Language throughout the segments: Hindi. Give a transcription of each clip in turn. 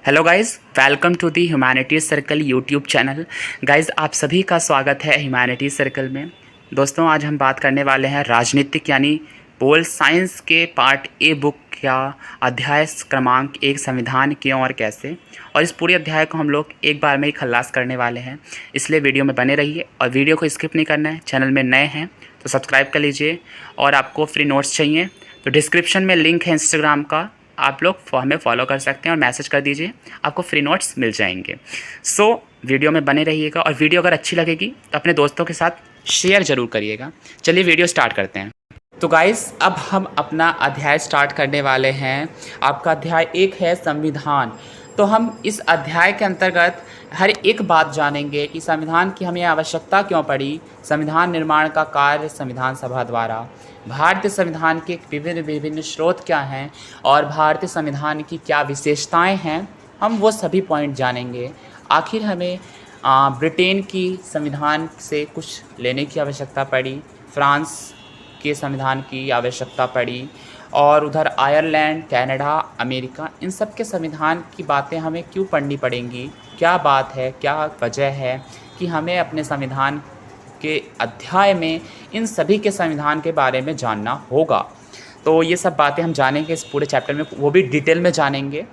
Hello guys, welcome to the humanities circle YouTube channel. Guys, आप सभी का स्वागत है ह्यूमैनिटीज़ सर्कल में। दोस्तों, आज हम बात करने वाले हैं राजनीतिक यानी पोल साइंस के पार्ट ए बुक का अध्याय क्रमांक 1 संविधान क्यों और कैसे। और इस पूरे अध्याय को हम लोग एक बार में ही खल्लास करने वाले हैं, इसलिए वीडियो में बने रहिए और वीडियो को स्किप नहीं करना है। चैनल में नए हैं तो सब्सक्राइब कर लीजिए और आपको फ्री नोट्स चाहिए तो डिस्क्रिप्शन में लिंक है इंस्टाग्राम का, आप लोग हमें फॉलो कर सकते हैं और मैसेज कर दीजिए, आपको फ्री नोट्स मिल जाएंगे। वीडियो में बने रहिएगा और वीडियो अगर अच्छी लगेगी तो अपने दोस्तों के साथ शेयर ज़रूर करिएगा। चलिए वीडियो स्टार्ट करते हैं। तो गाइस, अब हम अपना अध्याय स्टार्ट करने वाले हैं। आपका अध्याय 1 है संविधान। तो हम इस अध्याय के अंतर्गत हर एक बात जानेंगे कि संविधान की हमें आवश्यकता क्यों पड़ी, संविधान निर्माण का कार्य संविधान सभा द्वारा, भारतीय संविधान के विभिन्न स्रोत क्या हैं और भारतीय संविधान की क्या विशेषताएं हैं, हम वो सभी पॉइंट जानेंगे। आखिर हमें ब्रिटेन की संविधान से कुछ लेने की आवश्यकता पड़ी, फ्रांस के संविधान की आवश्यकता पड़ी और उधर आयरलैंड, कनाडा, अमेरिका, इन सब के संविधान की बातें हमें क्यों पढ़नी पड़ेंगी, क्या बात है, क्या वजह है कि हमें अपने संविधान के अध्याय में इन सभी के संविधान के बारे में जानना होगा। तो ये सब बातें हम जानेंगे इस पूरे चैप्टर में, वो भी डिटेल में जानेंगे,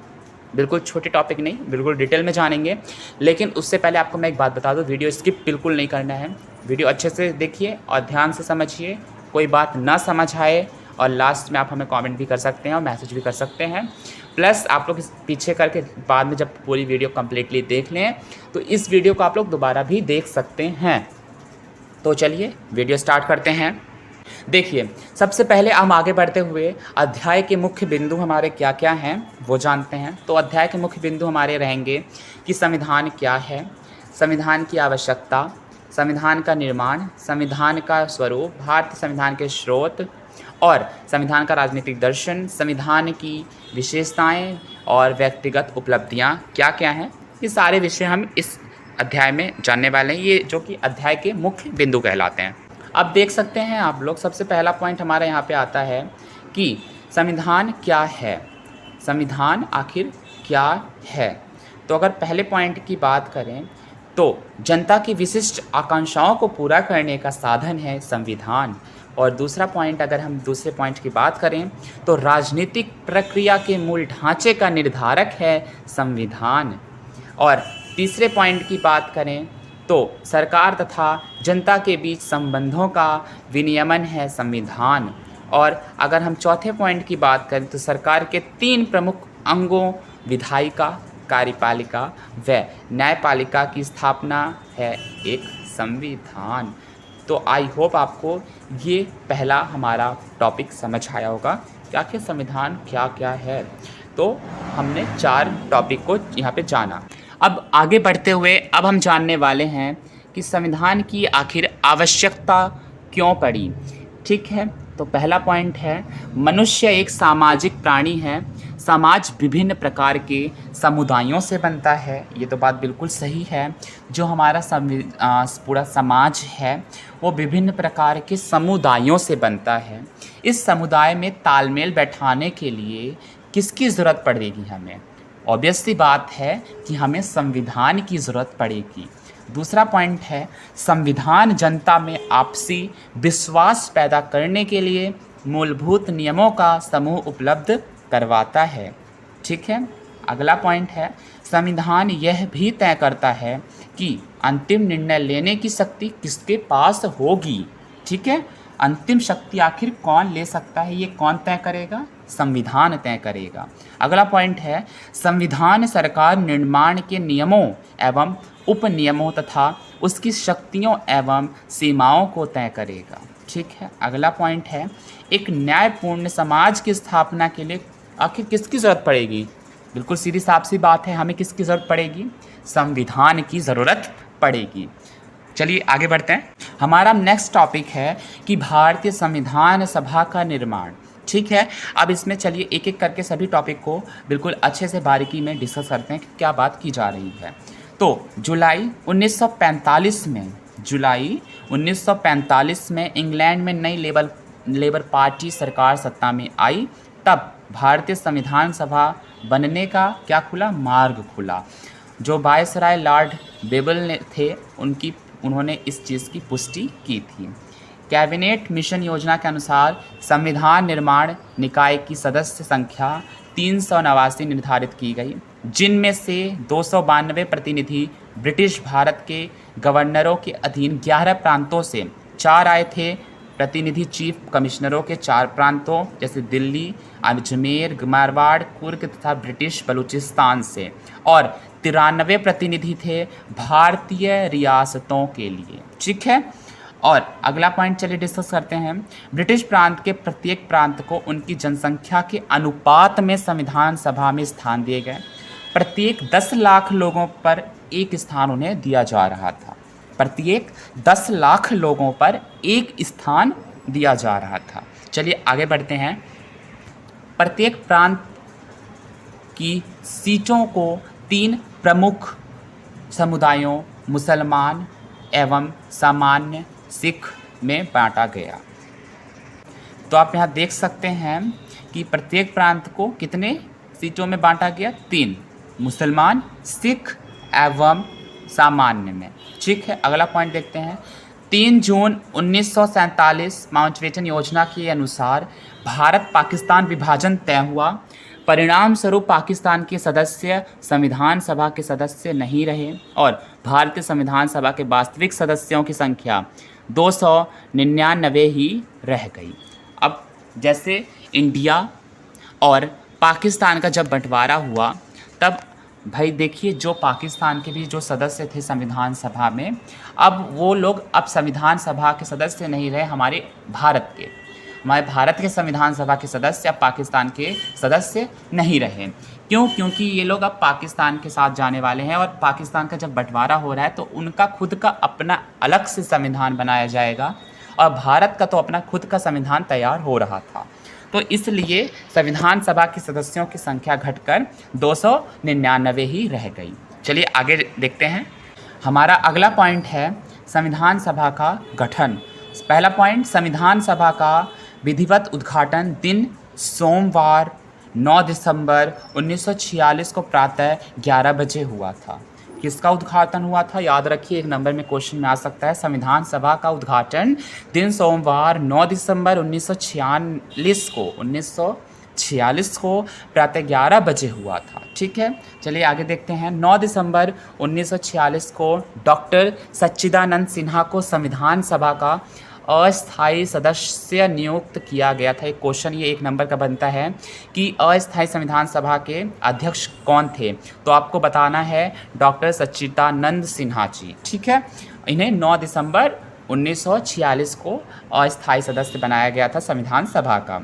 बिल्कुल छोटे टॉपिक नहीं, बिल्कुल डिटेल में जानेंगे। लेकिन उससे पहले आपको मैं एक बात बता दूं, वीडियो स्किप बिल्कुल नहीं करना है, वीडियो अच्छे से देखिए और ध्यान से समझिए। कोई बात ना समझ आए और लास्ट में आप हमें कमेंट भी कर सकते हैं और मैसेज भी कर सकते हैं। प्लस आप लोग पीछे करके बाद में जब पूरी वीडियो कम्प्लीटली देख लें तो इस वीडियो को आप लोग दोबारा भी देख सकते हैं। तो चलिए वीडियो स्टार्ट करते हैं। देखिए, सबसे पहले हम आगे बढ़ते हुए अध्याय के मुख्य बिंदु हमारे क्या क्या हैं वो जानते हैं। तो अध्याय के मुख्य बिंदु हमारे रहेंगे कि संविधान क्या है, संविधान की आवश्यकता, संविधान का निर्माण, संविधान का स्वरूप, भारतीय संविधान के स्रोत और संविधान का राजनीतिक दर्शन, संविधान की विशेषताएं और व्यक्तिगत उपलब्धियां क्या क्या हैं। ये सारे विषय हम इस अध्याय में जानने वाले हैं, ये जो कि अध्याय के मुख्य बिंदु कहलाते हैं। अब देख सकते हैं आप लोग, सबसे पहला पॉइंट हमारा यहाँ पे आता है कि संविधान क्या है, संविधान आखिर क्या है। तो अगर पहले पॉइंट की बात करें तो जनता की विशिष्ट आकांक्षाओं को पूरा करने का साधन है संविधान। और दूसरा पॉइंट, अगर हम दूसरे पॉइंट की बात करें तो राजनीतिक प्रक्रिया के मूल ढांचे का निर्धारक है संविधान। और तीसरे पॉइंट की बात करें तो सरकार तथा जनता के बीच संबंधों का विनियमन है संविधान। और अगर हम चौथे पॉइंट की बात करें तो सरकार के 3 प्रमुख अंगों विधायिका, कार्यपालिका व न्यायपालिका की स्थापना है एक संविधान। तो आई होप आपको ये पहला हमारा टॉपिक समझ आया होगा कि आखिर संविधान क्या क्या है। तो हमने 4 टॉपिक को यहाँ पे जाना। अब आगे बढ़ते हुए अब हम जानने वाले हैं कि संविधान की आखिर आवश्यकता क्यों पड़ी। ठीक है, तो पहला पॉइंट है, मनुष्य एक सामाजिक प्राणी है, समाज विभिन्न प्रकार के समुदायों से बनता है। ये तो बात बिल्कुल सही है। जो हमारा पूरा समाज है वो विभिन्न प्रकार के समुदायों से बनता है। इस समुदाय में तालमेल बैठाने के लिए किसकी ज़रूरत पड़ेगी हमें? ऑब्वियस सी बात है कि हमें संविधान की ज़रूरत पड़ेगी। दूसरा पॉइंट है, संविधान जनता में आपसी विश्वास पैदा करने के लिए मूलभूत नियमों का समूह उपलब्ध करवाता है। ठीक है, अगला पॉइंट है, संविधान यह भी तय करता है कि अंतिम निर्णय लेने की शक्ति किसके पास होगी। ठीक है, अंतिम शक्ति आखिर कौन ले सकता है, ये कौन तय करेगा? संविधान तय करेगा। अगला पॉइंट है, संविधान सरकार निर्माण के नियमों एवं उपनियमों तथा उसकी शक्तियों एवं सीमाओं को तय करेगा। ठीक है, अगला पॉइंट है, एक न्यायपूर्ण समाज की स्थापना के लिए आखिर किसकी ज़रूरत पड़ेगी? बिल्कुल सीधी साफ सी बात है, हमें किसकी ज़रूरत पड़ेगी? संविधान की ज़रूरत पड़ेगी। चलिए आगे बढ़ते हैं। हमारा नेक्स्ट टॉपिक है कि भारतीय संविधान सभा का निर्माण। ठीक है, अब इसमें चलिए एक एक करके सभी टॉपिक को बिल्कुल अच्छे से बारीकी में डिस्कस करते हैं कि क्या बात की जा रही है। तो जुलाई 1945 में इंग्लैंड में नई लेबर पार्टी सरकार सत्ता में आई। तब भारतीय संविधान सभा बनने का क्या खुला, मार्ग खुला। जो वायसराय लॉर्ड बेबल ने थे उन्होंने इस चीज़ की पुष्टि की थी। कैबिनेट मिशन योजना के अनुसार संविधान निर्माण निकाय की सदस्य संख्या 389 निर्धारित की गई, जिनमें से 292 प्रतिनिधि ब्रिटिश भारत के गवर्नरों के अधीन 11 प्रांतों से 4 आए थे। प्रतिनिधि चीफ कमिश्नरों के 4 प्रांतों जैसे दिल्ली, अजमेर, मारवाड़, कुर्ग तथा ब्रिटिश बलूचिस्तान से, और 93 प्रतिनिधि थे भारतीय रियासतों के लिए। ठीक है, और अगला पॉइंट चलिए डिस्कस करते हैं। ब्रिटिश प्रांत के प्रत्येक प्रांत को उनकी जनसंख्या के अनुपात में संविधान सभा में स्थान दिए गए। प्रत्येक 10 लाख लोगों पर एक स्थान उन्हें दिया जा रहा था। प्रत्येक 10 लाख लोगों पर एक स्थान दिया जा रहा था। चलिए आगे बढ़ते हैं। प्रत्येक प्रांत की सीटों को 3 प्रमुख समुदायों मुसलमान एवं सामान्य सिख में बांटा गया। तो आप यहाँ देख सकते हैं कि प्रत्येक प्रांत को कितने सीटों में बांटा गया, 3, मुसलमान, सिख एवं सामान्य में। ठीक है, अगला पॉइंट देखते हैं। 3 जून 1947 माउंटबेटन योजना के अनुसार भारत पाकिस्तान विभाजन तय हुआ। परिणाम स्वरूप पाकिस्तान के सदस्य संविधान सभा के सदस्य नहीं रहे और भारतीय संविधान सभा के वास्तविक सदस्यों की संख्या 299 ही रह गई। अब जैसे इंडिया और पाकिस्तान का जब बंटवारा हुआ तब भाई देखिए जो पाकिस्तान के भी जो सदस्य थे संविधान सभा में, अब वो लोग अब संविधान सभा के सदस्य नहीं रहे। हमारे भारत के संविधान सभा के सदस्य अब पाकिस्तान के सदस्य नहीं रहे। क्यों? क्योंकि ये लोग अब पाकिस्तान के साथ जाने वाले हैं और पाकिस्तान का जब बंटवारा हो रहा है तो उनका खुद का अपना अलग से संविधान बनाया जाएगा और भारत का तो अपना खुद का संविधान तैयार हो रहा था। तो इसलिए संविधान सभा के सदस्यों की संख्या घटकर 299 ही रह गई। चलिए आगे देखते हैं। हमारा अगला पॉइंट है संविधान सभा का गठन। पहला पॉइंट, संविधान सभा का विधिवत उद्घाटन दिन सोमवार 9 दिसंबर 1946 को प्रातः 11 बजे हुआ था। किसका उद्घाटन हुआ था? याद रखिए, एक नंबर में क्वेश्चन में आ सकता है। संविधान सभा का उद्घाटन दिन सोमवार 9 दिसंबर 1946 को प्रातः 11 बजे हुआ था। ठीक है, चलिए आगे देखते हैं। 9 दिसंबर 1946 को डॉक्टर सच्चिदानंद सिन्हा को संविधान सभा का अस्थायी सदस्य नियुक्त किया गया था। एक क्वेश्चन ये एक नंबर का बनता है कि अस्थायी संविधान सभा के अध्यक्ष कौन थे, तो आपको बताना है डॉक्टर सच्चिदानंद सिन्हा जी। ठीक है, इन्हें 9 दिसंबर 1946 को अस्थायी सदस्य बनाया गया था संविधान सभा का।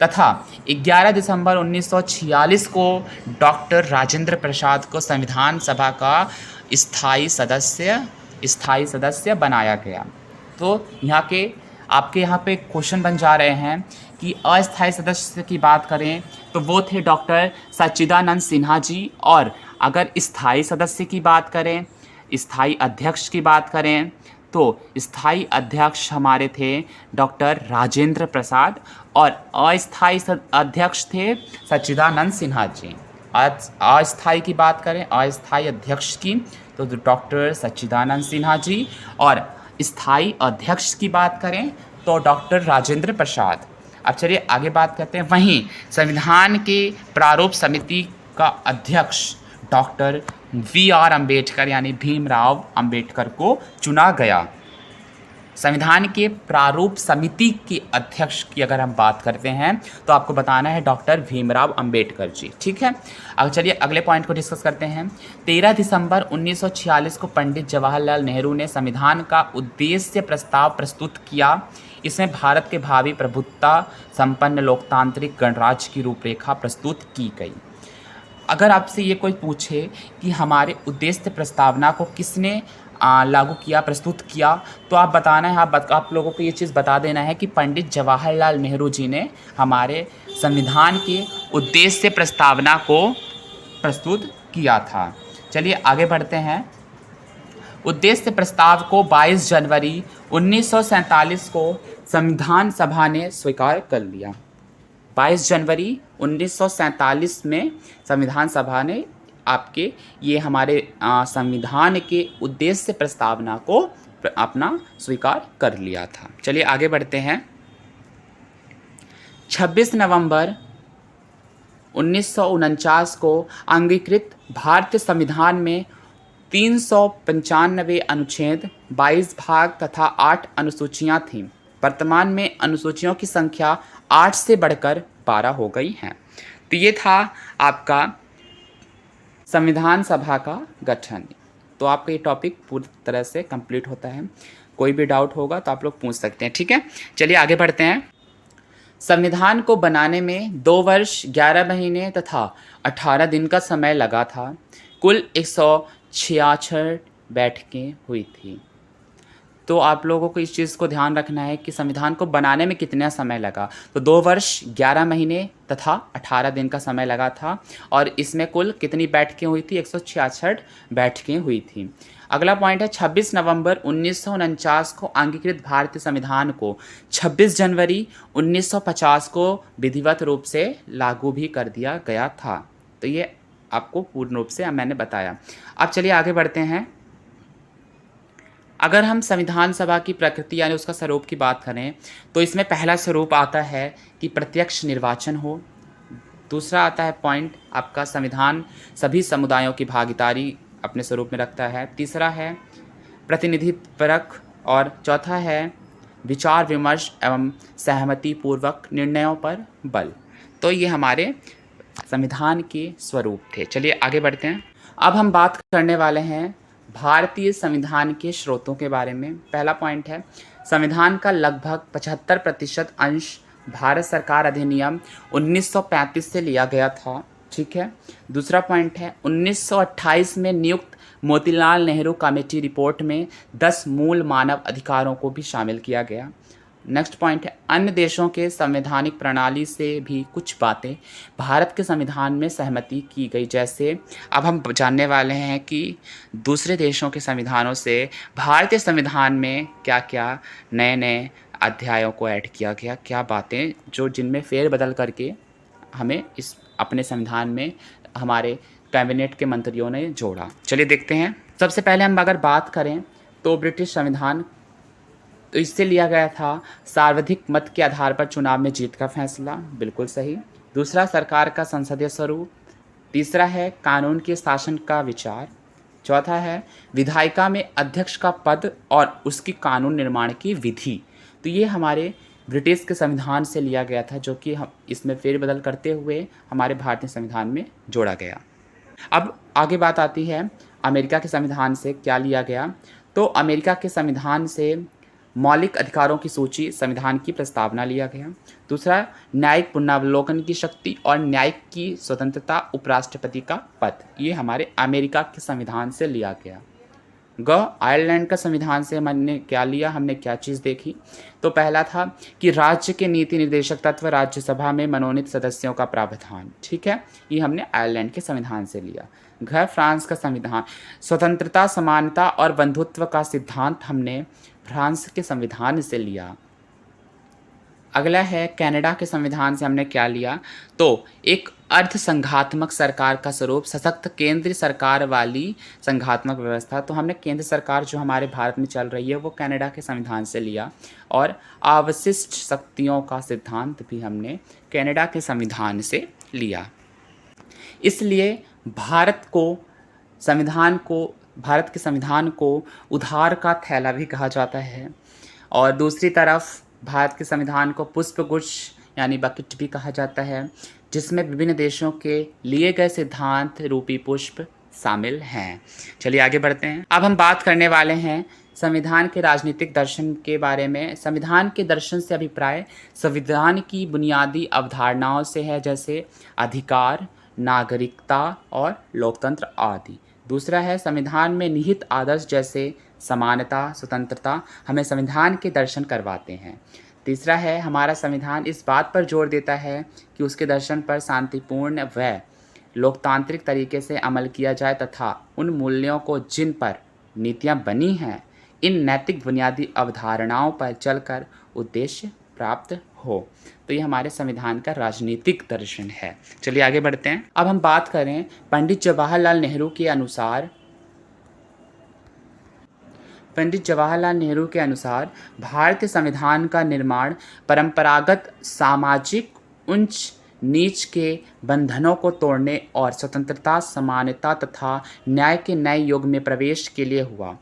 तथा 11 दिसंबर 1946 को डॉक्टर राजेंद्र प्रसाद को संविधान सभा का स्थायी सदस्य बनाया गया। तो आपके यहाँ पे क्वेश्चन बन जा रहे हैं कि अस्थायी सदस्य की बात करें तो वो थे डॉक्टर सच्चिदानंद सिन्हा जी, और अगर स्थायी सदस्य की बात करें, स्थायी अध्यक्ष की बात करें तो स्थायी अध्यक्ष हमारे थे डॉक्टर राजेंद्र प्रसाद और अस्थायी अध्यक्ष थे सच्चिदानंद सिन्हा जी। अस्थायी की बात करें, अस्थायी अध्यक्ष की, तो डॉक्टर सच्चिदानंद सिन्हा जी, और स्थायी अध्यक्ष की बात करें तो डॉक्टर राजेंद्र प्रसाद। अब चलिए आगे बात करते हैं। वहीं संविधान के प्रारूप समिति का अध्यक्ष डॉक्टर VR अम्बेडकर यानी भीमराव अम्बेडकर को चुना गया। संविधान के प्रारूप समिति के अध्यक्ष की अगर हम बात करते हैं तो आपको बताना है डॉक्टर भीमराव अम्बेडकर जी। ठीक है, अब चलिए अगले पॉइंट को डिस्कस करते हैं। 13 दिसंबर 1946 को पंडित जवाहरलाल नेहरू ने संविधान का उद्देश्य प्रस्ताव प्रस्तुत किया। इसमें भारत के भावी प्रभुत्ता संपन्न लोकतांत्रिक गणराज्य की रूपरेखा प्रस्तुत की गई। अगर आपसे ये कोई पूछे कि हमारे उद्देश्य प्रस्तावना को किसने लागू किया, प्रस्तुत किया, तो आप बताना है, आप लोगों को ये चीज़ बता देना है कि पंडित जवाहरलाल नेहरू जी ने हमारे संविधान के उद्देश्य प्रस्तावना को प्रस्तुत किया था। चलिए आगे बढ़ते हैं। उद्देश्य प्रस्ताव को 22 जनवरी 1947 को संविधान सभा ने स्वीकार कर लिया। 22 जनवरी 1947 में संविधान सभा ने आपके ये हमारे संविधान के उद्देश्य प्रस्तावना को अपना स्वीकार कर लिया था। चलिए आगे बढ़ते हैं। 26 नवंबर 1949 को अंगीकृत भारतीय संविधान में 395 अनुच्छेद, 22 भाग तथा 8 अनुसूचियां थीं। वर्तमान में अनुसूचियों की संख्या 8 से बढ़कर 12 हो गई हैं। तो ये था आपका संविधान सभा का गठन। तो आपका ये टॉपिक पूरी तरह से कंप्लीट होता है। कोई भी डाउट होगा तो आप लोग पूछ सकते हैं, ठीक है। चलिए आगे बढ़ते हैं। संविधान को बनाने में 2 वर्ष 11 महीने तथा 18 दिन का समय लगा था। कुल 166 बैठकें हुई थी। तो आप लोगों को इस चीज़ को ध्यान रखना है कि संविधान को बनाने में कितना समय लगा। तो 2 वर्ष 11 महीने तथा 18 दिन का समय लगा था और इसमें कुल कितनी बैठकें हुई थी? 166 बैठकें हुई थी। अगला पॉइंट है 26 नवंबर 1949 को अंगीकृत भारतीय संविधान को 26 जनवरी 1950 को विधिवत रूप से लागू भी कर दिया गया था। तो ये आपको पूर्ण रूप से मैंने बताया। अब चलिए आगे बढ़ते हैं। अगर हम संविधान सभा की प्रकृति यानी उसका स्वरूप की बात करें तो इसमें पहला स्वरूप आता है कि प्रत्यक्ष निर्वाचन हो। दूसरा आता है पॉइंट आपका संविधान सभी समुदायों की भागीदारी अपने स्वरूप में रखता है। तीसरा है प्रतिनिधित्वपरक और चौथा है विचार विमर्श एवं सहमति पूर्वक निर्णयों पर बल। तो ये हमारे संविधान के स्वरूप थे। चलिए आगे बढ़ते हैं। अब हम बात करने वाले हैं भारतीय संविधान के स्रोतों के बारे में। पहला पॉइंट है संविधान का लगभग 75% अंश भारत सरकार अधिनियम 1935 से लिया गया था, ठीक है। दूसरा पॉइंट है 1928 में नियुक्त मोतीलाल नेहरू कमेटी रिपोर्ट में 10 मूल मानव अधिकारों को भी शामिल किया गया। नेक्स्ट पॉइंट है अन्य देशों के संवैधानिक प्रणाली से भी कुछ बातें भारत के संविधान में सहमति की गई। जैसे अब हम जानने वाले हैं कि दूसरे देशों के संविधानों से भारतीय संविधान में क्या क्या नए नए अध्यायों को ऐड किया गया, क्या बातें जो जिनमें फेरबदल करके हमें इस अपने संविधान में हमारे कैबिनेट के मंत्रियों ने जोड़ा। चलिए देखते हैं। सबसे पहले हम अगर बात करें तो ब्रिटिश संविधान तो इससे लिया गया था सर्वाधिक मत के आधार पर चुनाव में जीत का फैसला, बिल्कुल सही। दूसरा सरकार का संसदीय स्वरूप। तीसरा है कानून के शासन का विचार। चौथा है विधायिका में अध्यक्ष का पद और उसकी कानून निर्माण की विधि। तो ये हमारे ब्रिटिश के संविधान से लिया गया था जो कि हम इसमें फेरबदल करते हुए हमारे भारतीय संविधान में जोड़ा गया। अब आगे बात आती है अमेरिका के संविधान से क्या लिया गया। तो अमेरिका के संविधान से मौलिक अधिकारों की सूची संविधान की प्रस्तावना लिया गया। दूसरा न्यायिक पुनरावलोकन की शक्ति और न्यायिक की स्वतंत्रता, उपराष्ट्रपति का पद, ये हमारे अमेरिका के संविधान से लिया गया। आयरलैंड का संविधान से हमने क्या लिया, हमने क्या चीज़ देखी। तो पहला था कि राज्य के नीति निर्देशक तत्व राज्यसभा में मनोनीत सदस्यों का प्रावधान, ठीक है, ये हमने आयरलैंड के संविधान से लिया। फ्रांस का संविधान स्वतंत्रता, समानता और बंधुत्व का सिद्धांत हमने फ्रांस के संविधान से लिया। अगला है कनाडा के संविधान से हमने क्या लिया। तो एक अर्ध संघात्मक सरकार का स्वरूप, सशक्त केंद्रीय सरकार वाली संघात्मक व्यवस्था। तो हमने केंद्र सरकार जो हमारे भारत में चल रही है वो कनाडा के संविधान से लिया। और अवशिष्ट शक्तियों का सिद्धांत भी हमने कनाडा के संविधान से लिया। इसलिए भारत के संविधान को उधार का थैला भी कहा जाता है। और दूसरी तरफ भारत के संविधान को पुष्पगुच्छ यानी बकेट भी कहा जाता है, जिसमें विभिन्न देशों के लिए गए सिद्धांत रूपी पुष्प शामिल हैं। चलिए आगे बढ़ते हैं। अब हम बात करने वाले हैं संविधान के राजनीतिक दर्शन के बारे में। संविधान के दर्शन से अभिप्राय संविधान की बुनियादी अवधारणाओं से है, जैसे अधिकार, नागरिकता और लोकतंत्र आदि। दूसरा है संविधान में निहित आदर्श जैसे समानता, स्वतंत्रता हमें संविधान के दर्शन करवाते हैं। तीसरा है हमारा संविधान इस बात पर जोर देता है कि उसके दर्शन पर शांतिपूर्ण व लोकतांत्रिक तरीके से अमल किया जाए तथा उन मूल्यों को जिन पर नीतियाँ बनी हैं, इन नैतिक बुनियादी अवधारणाओं पर चलकर उद्देश्य प्राप्त हो। तो ये हमारे संविधान का राजनीतिक दर्शन है। चलिए आगे बढ़ते हैं। अब हम बात करें पंडित जवाहरलाल नेहरू के अनुसार, भारतीय संविधान का निर्माण परंपरागत सामाजिक ऊंच नीच के बंधनों को तोड़ने और स्वतंत्रता, समानता तथा न्याय के नए युग में प्रवेश के लिए हुआ।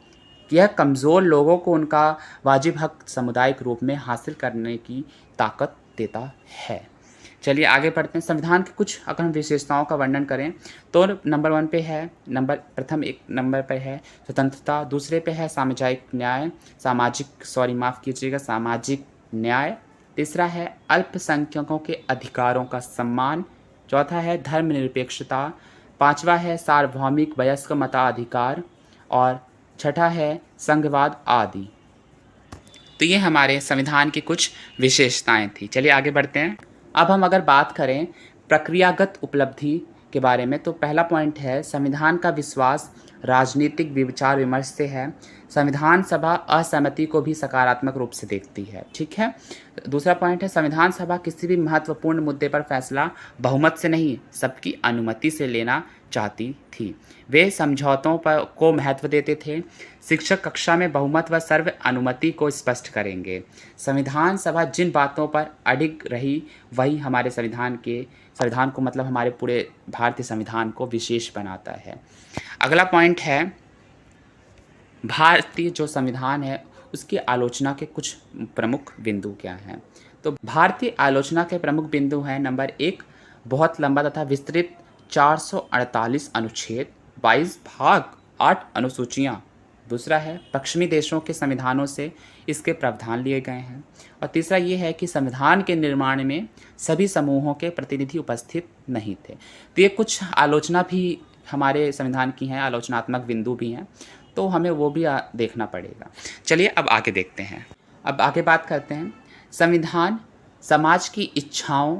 यह कमज़ोर लोगों को उनका वाजिब हक सामुदायिक रूप में हासिल करने की ताकत देता है। चलिए आगे बढ़ते हैं। संविधान की कुछ अगर हम विशेषताओं का वर्णन करें तो नंबर 1 पे है, प्रथम एक नंबर पे है स्वतंत्रता, दूसरे पे है सामाजिक न्याय, तीसरा है अल्पसंख्यकों के अधिकारों का सम्मान, चौथा है धर्मनिरपेक्षता, पांचवा है सार्वभौमिक वयस्क मताधिकार और छठा है संघवाद आदि। तो ये हमारे संविधान की कुछ विशेषताएं थी। चलिए आगे बढ़ते हैं। अब हम अगर बात करें प्रक्रियागत उपलब्धि के बारे में तो पहला पॉइंट है संविधान का विश्वास राजनीतिक विचार विमर्श से है। संविधान सभा असहमति को भी सकारात्मक रूप से देखती है। ठीक है। दूसरा पॉइंट है संविधान सभा किसी भी महत्वपूर्ण मुद्दे पर फैसला बहुमत से नहीं सबकी अनुमति से लेना चाहती थी। वे समझौतों पर को महत्व देते थे। शिक्षक कक्षा में बहुमत व सर्व अनुमति को स्पष्ट करेंगे। संविधान सभा जिन बातों पर अडिग रही वही हमारे संविधान को मतलब हमारे पूरे भारतीय संविधान को विशेष बनाता है। अगला पॉइंट है भारतीय जो संविधान है उसकी आलोचना के कुछ प्रमुख बिंदु क्या हैं। तो भारतीय आलोचना के प्रमुख बिंदु हैं नंबर 1 बहुत लंबा तथा विस्तृत 448 अनुच्छेद, 22 भाग, 8 अनुसूचियाँ। दूसरा है पश्चिमी देशों के संविधानों से इसके प्रावधान लिए गए हैं। और तीसरा ये है कि संविधान के निर्माण में सभी समूहों के प्रतिनिधि उपस्थित नहीं थे। तो ये कुछ आलोचना भी हमारे संविधान की हैं, आलोचनात्मक बिंदु भी हैं, तो हमें वो भी देखना पड़ेगा। चलिए अब आगे देखते हैं। अब आगे बात करते हैं। संविधान समाज की इच्छाओं